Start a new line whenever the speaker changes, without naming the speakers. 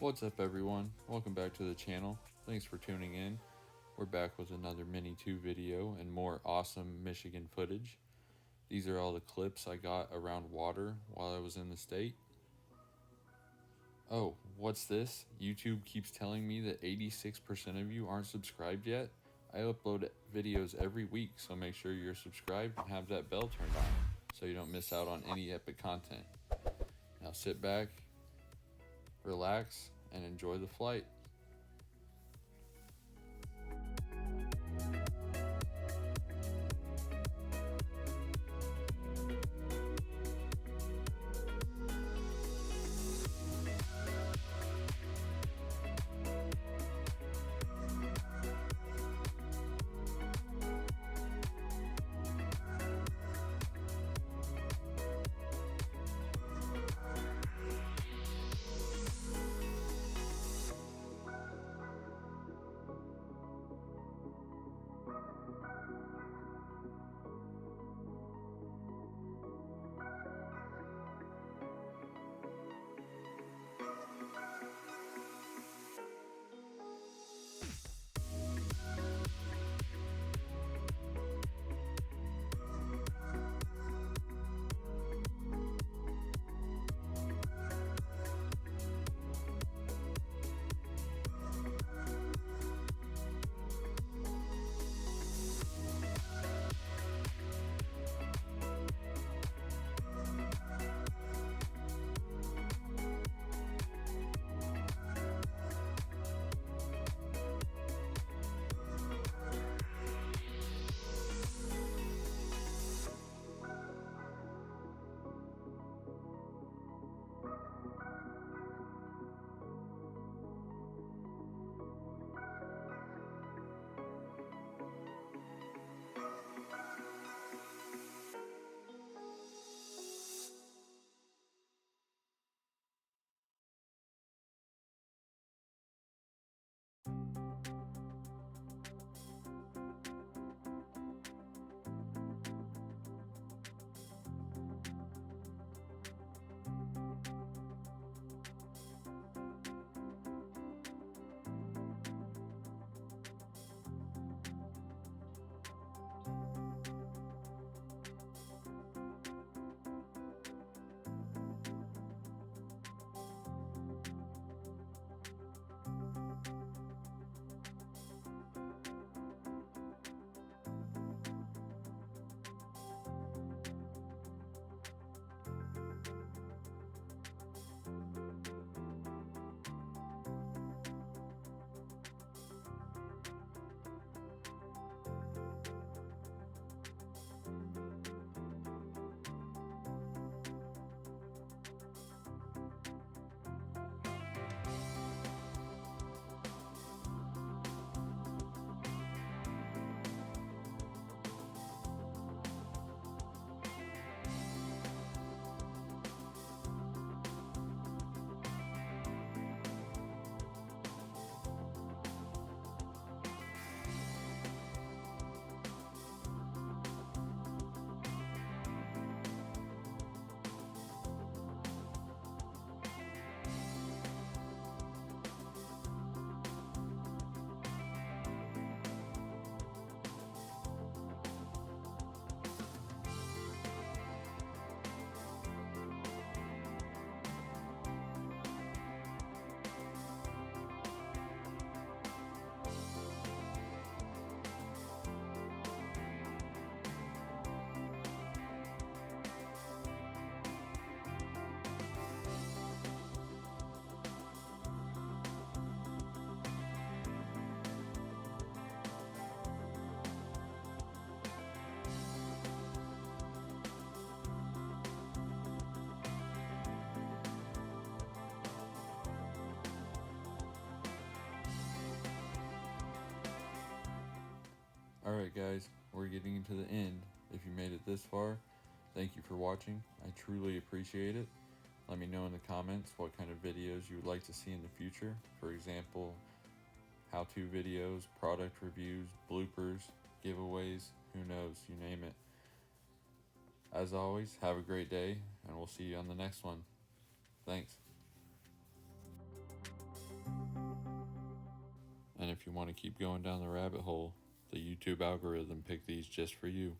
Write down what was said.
What's up everyone? Welcome back to the channel. Thanks for tuning in. We're back with another Mini 2 video and more awesome Michigan footage. These are all the clips I got around water while I was in the state. Oh, what's this? YouTube keeps telling me that 86% of you aren't subscribed yet. I upload videos every week, so make sure you're subscribed and have that bell turned on so you don't miss out on any epic content. Now sit back, relax, and enjoy the flight. Alright guys, we're getting into the end. If you made it this far, thank you for watching. I truly appreciate it. Let me know in the comments what kind of videos you would like to see in the future. For example, how-to videos, product reviews, bloopers, giveaways, who knows, you name it. As always, have a great day, and we'll see you on the next one. Thanks. you want to keep going down the rabbit hole, the YouTube algorithm picked these just for you.